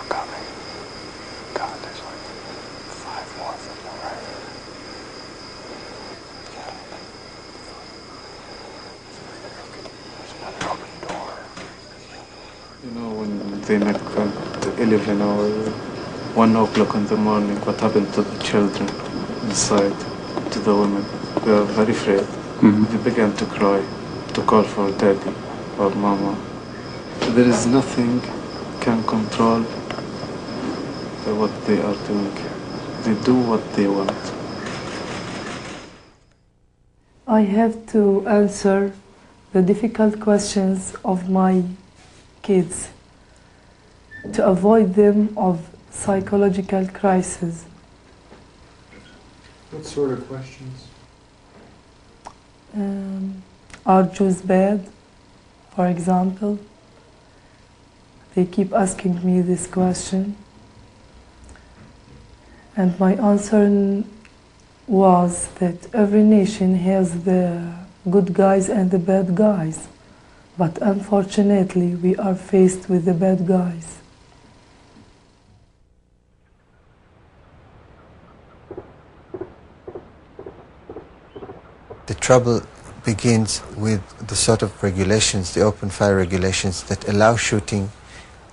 more coming. God, there's like 5 more from the right. There's another open door. You know, when they make the 11 or 1 o'clock in the morning, what happened to the children inside, to the women? They are very afraid. They began to cry, to call for daddy or mama. There is nothing can control what they are doing. They do what they want. I have to answer the difficult questions of my kids to avoid them of psychological crisis. What sort of questions? Are Jews bad, for example? They keep asking me this question. And my answer was that every nation has the good guys and the bad guys. But unfortunately, we are faced with the bad guys. The trouble begins with the sort of regulations, the open fire regulations that allow shooting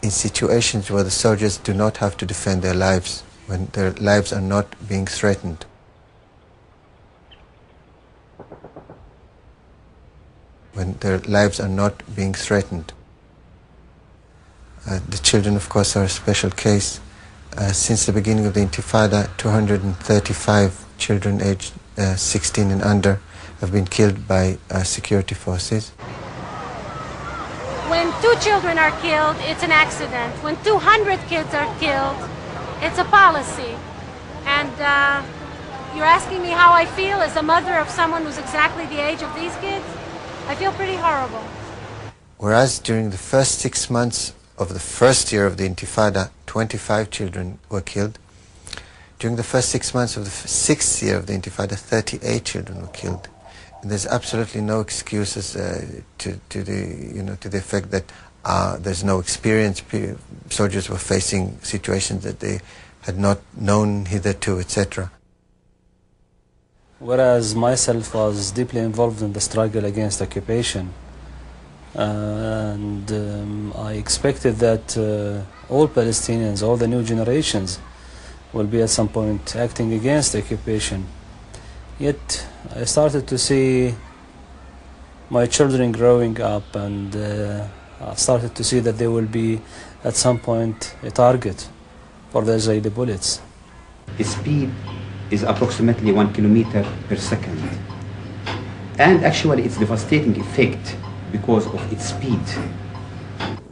in situations where the soldiers do not have to defend their lives, when their lives are not being threatened. When their lives are not being threatened. The children, of course, are a special case. Since the beginning of the Intifada, 235 children aged 16 and under have been killed by security forces. When 2 children are killed, it's an accident. When 200 kids are killed, it's a policy. And you're asking me how I feel as a mother of someone who's exactly the age of these kids? I feel pretty horrible. Whereas during the first 6 months of the first year of the Intifada, 25 children were killed. During the first 6 months of the 6th year of the Intifada, 38 children were killed. And there's absolutely no excuses to the effect that there's no experience. Soldiers were facing situations that they had not known hitherto, etc. Whereas myself was deeply involved in the struggle against occupation, and I expected that all Palestinians, all the new generations, will be at some point acting against occupation. Yet I started to see my children growing up, and I started to see that they will be at some point a target for the Israeli bullets. The speed is approximately 1 kilometer per second. And actually its devastating effect because of its speed.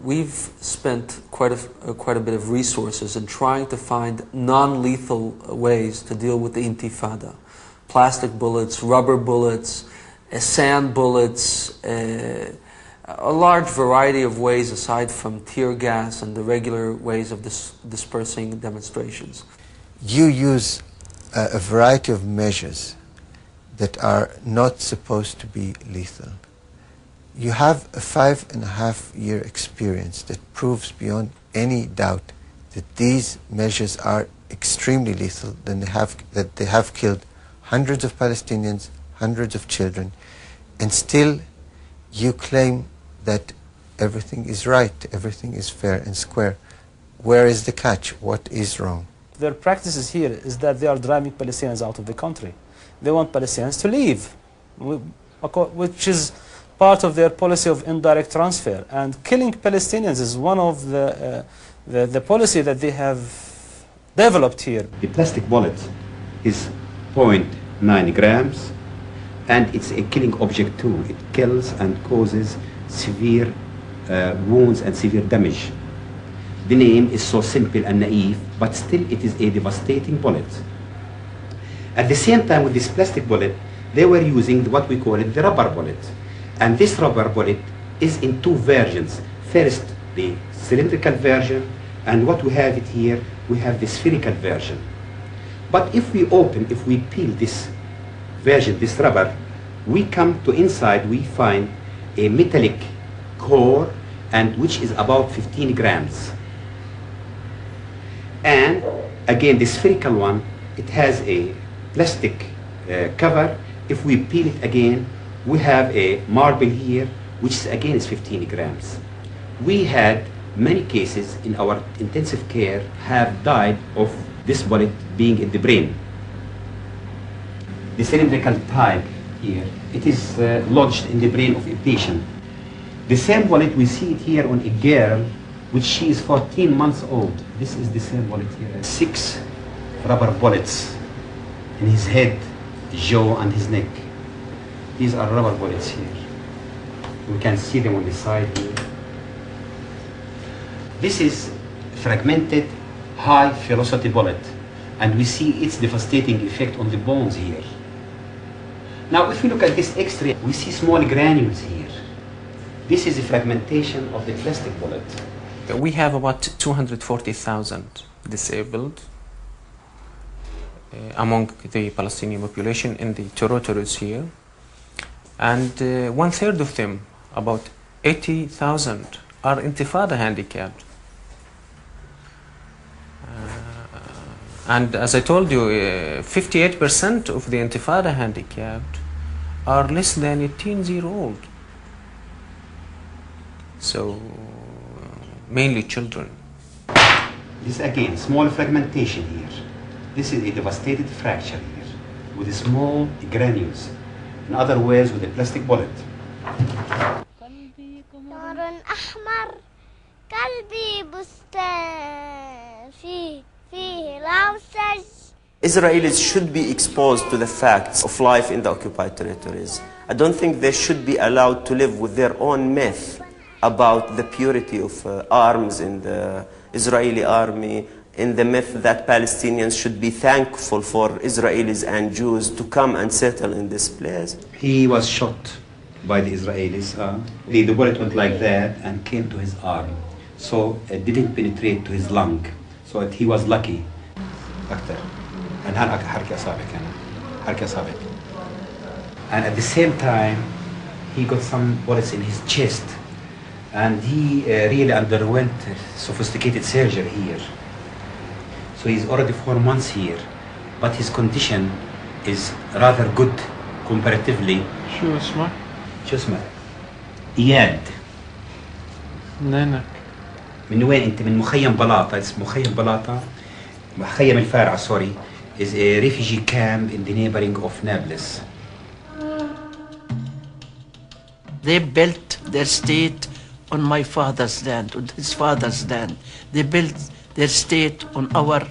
We've spent quite a bit of resources in trying to find non-lethal ways to deal with the Intifada. Plastic bullets, rubber bullets, sand bullets, a large variety of ways aside from tear gas and the regular ways of dispersing demonstrations. You use a variety of measures that are not supposed to be lethal. You have a 5.5-year experience that proves beyond any doubt that these measures are extremely lethal, that they have killed hundreds of Palestinians, hundreds of children, and still you claim that everything is right, everything is fair and square. Where is the catch? What is wrong? Their practices here is that they are driving Palestinians out of the country. They want Palestinians to leave, which is part of their policy of indirect transfer. And killing Palestinians is one of the policy that they have developed here. The plastic bullet is 0.9 grams, and it's a killing object too. It kills and causes severe wounds and severe damage. The name is so simple and naive, but still it is a devastating bullet. At the same time with this plastic bullet, they were using what we call it the rubber bullet. And this rubber bullet is in 2 versions. First, the cylindrical version, and what we have it here, we have the spherical version. But if we peel this version, this rubber, we come to inside, we find a metallic core, and which is about 15 grams. And again, the spherical one, it has a plastic cover. If we peel it again, we have a marble here, which is again is 15 grams. We had many cases in our intensive care have died of this bullet being in the brain. The cylindrical type here, it is lodged in the brain of a patient. The same bullet, we see it here on a girl, which she is 14 months old. This is the same bullet here. 6 rubber bullets in his head, jaw, and his neck. These are rubber bullets here. We can see them on the side here. This is fragmented high velocity bullet, and we see its devastating effect on the bones here. Now if we look at this X-ray, we see small granules here. This is a fragmentation of the plastic bullet. We have about 240,000 disabled among the Palestinian population in the territories here, and 1/3 of them, about 80,000, are Intifada handicapped. And as I told you, 58% of the Intifada handicapped are less than 18-year-old. So, mainly children. This again, small fragmentation here. This is a devastated fracture here, with small granules. In other words, with a plastic bullet. نار أحمر قلبي بستان فيه لوسج. Israelis should be exposed to the facts of life in the occupied territories. I don't think they should be allowed to live with their own myth about the purity of arms in the Israeli army, in the myth that Palestinians should be thankful for Israelis and Jews to come and settle in this place. He was shot by the Israelis. The bullet went like that and came to his arm. So it didn't penetrate to his lung. So he was lucky. And at the same time, he got some bullets in his chest. And he really underwent sophisticated surgery here. So he's already 4 months here, but his condition is rather good comparatively. شو اسمك؟ شو اسمك؟ إياد. منينك؟ من وين أنت؟ من مخيم بلاطة. اسمه مخيم بلاطة. مخيم الفارعة sorry is a refugee camp in the neighboring of Nablus. They built their state on my father's land, on his father's land. They built their state on our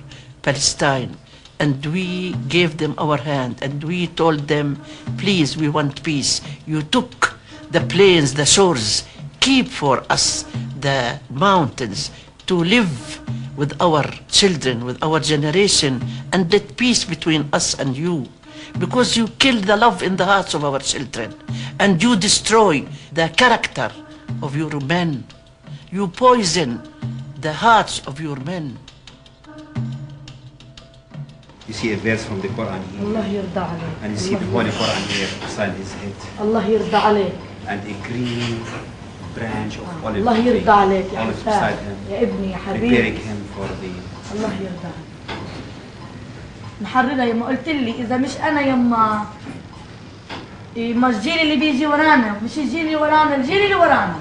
Palestine. And we gave them our hand, and we told them, please, we want peace. You took the plains, the shores, keep for us the mountains to live with our children, with our generation, and let peace between us and you. Because you kill the love in the hearts of our children, and you destroy the character of your men. You poison the hearts of your men. You see a verse from the Quran here. Allah يرضى عليك. And you see the Holy Quran here beside his head. Allah يرضى عليك. And a green branch of olive الله tree. يرضى عليك يا Olive حسان beside him. يا ابني يا حبيبي. Preparing him for the... الله يرضى عليك. محررة يما قلت لي إذا مش أنا يما الجيل اللي بيجي ورانا مش الجيل اللي ورانا الجيل اللي ورانا.